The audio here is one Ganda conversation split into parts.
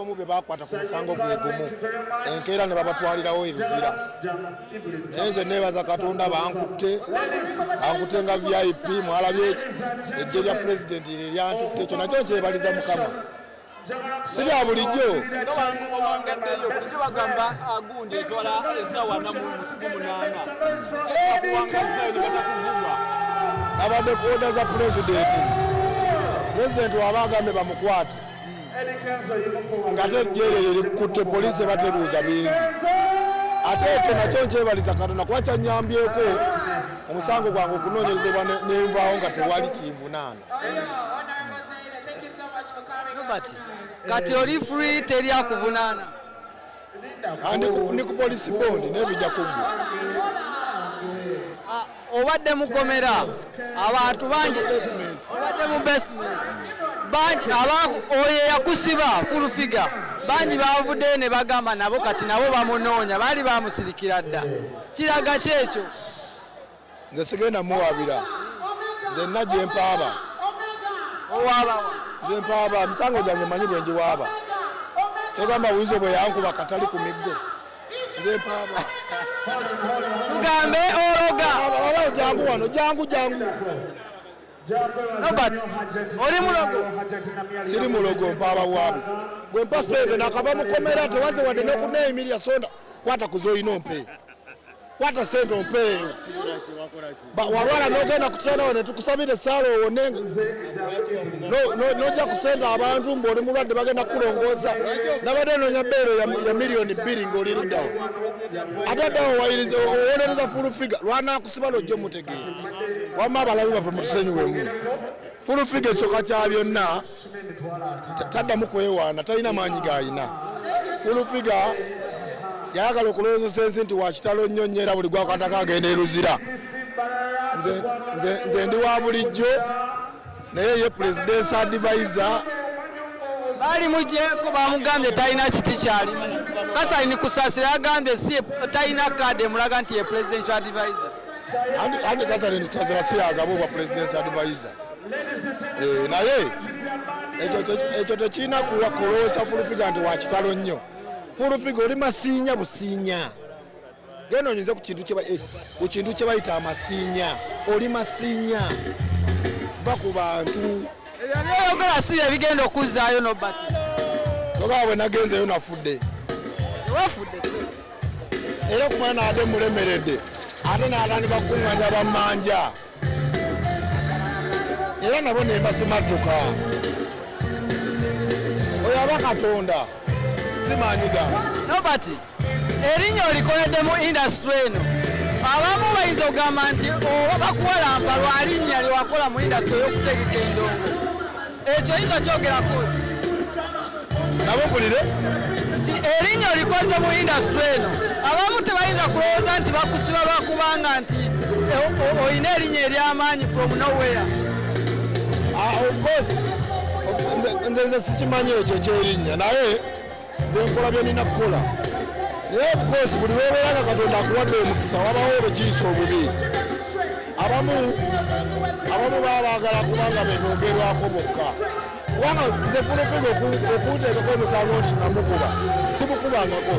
omu be bakwata ku musango gwe gumu enkeera ne babatwalirawo eruzira. Naye nze neebaza Katonda bankutte nga VIP mwalabye ejje lya pulezidenti lyantutte, ekyo nakyo nkyebaliza Mukama. Si bya bulijjo. Owongaddeyo kusi bagamba agundi etwala essaawa 8. Kyekuwangazzayo ne batakuvugwa. Abadde ku oda za pulezidenti. Pulezidenti waba agambe bamukwate nga te ejjeeryo likutte poliisi bateruuza bingi. Ate ekyo nakyo nkyebaliza Katonda kuba kyannyambyeko omusango gwange okunoonyerezebwa nenvaawo nga tewali kinvunaana. Kati oli free teri akuvunaana. Ni ku poliisi bondi nebijja kuggwa. Obadde mukomera abantu bangi, obadde mu basement bangi, oyo yakusiba full figure bangi bavudde ne bagamba nabo kati nabo bamunoonya, baali bamusirikira dda. Kiraga kyekyo. Nze sigenda muwabira, nze nna gye mpaaba. Owaabawa nze mpaaba, misango gyange manyi bwe ngiwaaba. Togamba Wizo bwe yankuba katali ku miggo. Nze mpaaba. Tugambe ologa. Jangu wano, jangu. Robert, oli mulogo? Siri mulogo, mpaaba bwabi. Gwe mpa sente nakava mukomera tewaze wadde n'okuneeyimirira sonda. Kwata kuzoyina ompe. Kwata sente ompe. Walwala n'ogenda ku kyanawo ne tukusabira essaala owonenga. N'ojja kusenda abantu ng'oli mulwadde bagenda kulongoosa. Nabadde noonya bbeero ya miliyoni 2 ng'oli luddawo. Ate addawo owolereza full figure lwanaakusiba lwojja omutegeera. Wamma abalabi baffe mutusonyiwemu. Full figure ekyoka kya byonna taddamu kwewaana, talina maanyi g'ayina. Full figure yayagala okulowooza ensi nti wakitalo nnyo nnyera buli gwakataka agenda eruzira. Nze ndi wa bulijjo naye ye president's advisor. Bali mujjeko bamugambye talina kiti kyalimu. Kasa ni kusasira yagambye si talina kade mulaga nti ye presidential advisor. Andi kasa ni kusasira si agabo bwa president's advisor. Naye ekyo tekirina kulowooza full figure nti wakitalo nnyo. Full figure oli masiinya busiinya. Genda onyinze ku kintu kye bayita amasiinya. Oli masiinya va ku bantu. Ebyayogera si ebigenda okuzzaayo Nobert. Togaa bwe nagenzeyo nafudde. Wafudde se. Era okumanya naade mulemeredde. Ate n'atandika kukuŋŋanya bammanja. Era nabo ne mbasimattuka. Oyo aba Katonda. Simanyi gange. Nobert, erinnya olikoledde mu industry eno. Abamu bayinza okugamba nti oba bakuwalampa lwa linnya lyewakola mu industry y'okutegeka endongo. Ekyo yinza kyogerako ki? Nabo mpulire? Nti erinnya olikoze mu industry eno. Abamu tebayinza kulowooza nti bakusiba lwakubanga nti olina erinnya ery'amaanyi from nowhere. Of course. Nze sikimanyi ekyo ekyerinnya naye nze nkola bye nina kukola. Naye of course buli lw'obeera nga Katonda akuwadde omukisa wabawo obukiyisa obubi. Abamu baba baagala kubanga beetongerwako bokka. Kubanga nze full figure okunteekako emisango nti namukuba simukubangako.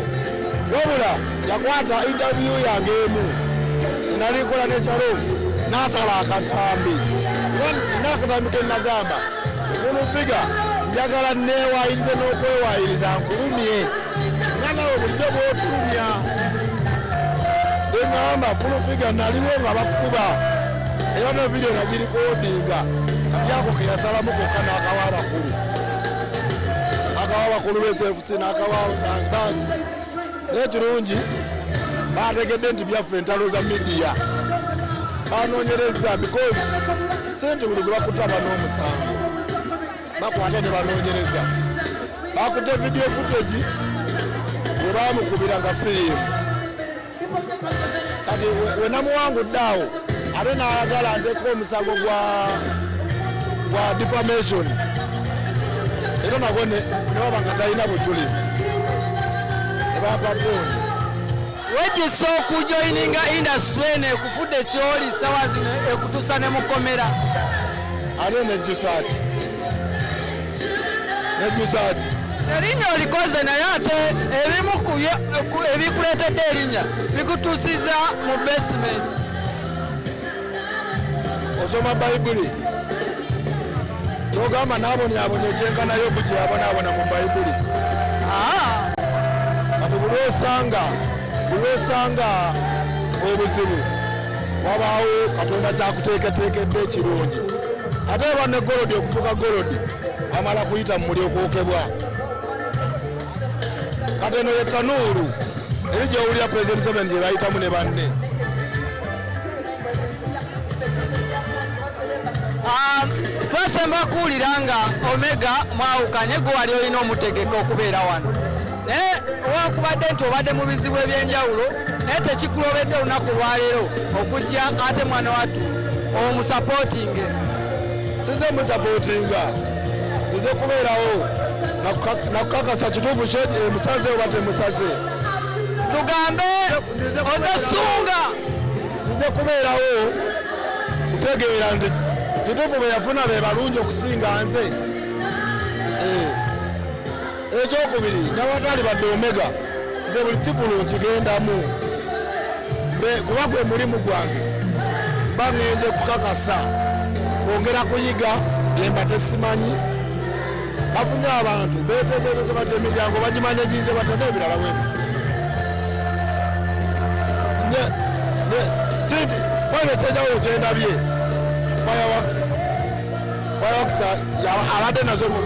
Wabula yakwata interview yange emu enalikola n'ekyalo n'asala akatambi. N'akatambi ke nagamba full figure njagala neewayirize n'okwewayiriza nkulumye. Nawe bulijjo bw'otulumya. Engamba full figure naliwo nga bakuba. Era no video nagiri kodinga. Yako ke yasalamu kokka n'akawa abakulu. Akawa abakulu b'SFC n'akawa bangi. N'ekirungi baategedde nti byaffe entalo za media. Banoonyereza because sente buli gwe bakutaba n'omusango. Bakwata ne banoonyereza. Bakutte video footage bwe baamukubira nga siriimu. Kati we namuwangudde awo ate n'ayagala nteeko omusango gwa defamation. Era nagwo ne baba nga talina bujulizi. Ne bapapooni. Wegisa okujoininga industry eno ekufudde kyoli sawa zino ekutusa ne mukomera. Ate nejjusa ati. erinnya olikoze naye ate ebimu ebikuleetedde erinnya bikutuusiza mu basement. Osoma bayibuli togamba naabonyaabonye ekyenkana Yobu kye yabonaabona mu bayibuli. Kati buli osanga obuzibu wabaawo Katonda kyakuteeketeekedde ekirungi. Ate eba ne golodi okufuuka golodi amala kuyita mu muli okwokebwa. Kati eno ye tanuulu eri gy'owulira Pulezidenti Museveni gye bayitamu ne banne. Twasemba kuwulira nga Omega mwawukanye gwe wali olina omutegeka okubeera wano, naye owakubadde nti obadde mu bizibu ebyenjawulo naye tekikulobedde olunaku lwaleero okujja ate mwana wattu omusapootinge. Size musapootinga, nzize kubeerawo nakukakasa kituufu musaze oba temusaze. Tugambe ozesunga. Nzize kubeerawo kutegeera nti kituufu bwe yafuna be balungi okusinga nze. Ekyokubiri n'abatali badde Omega nze buli kivulu nkigendamu kuba gwe mulimu gwange mba ngenze kukakasa bongera kuyiga byembadde simanyi. Bafunye abantu beetezeereze bati emiryango bagimanye ginze batane ebirala webi sinti bwane kyenjawulo kyendabye Fireworks abadde nazo mu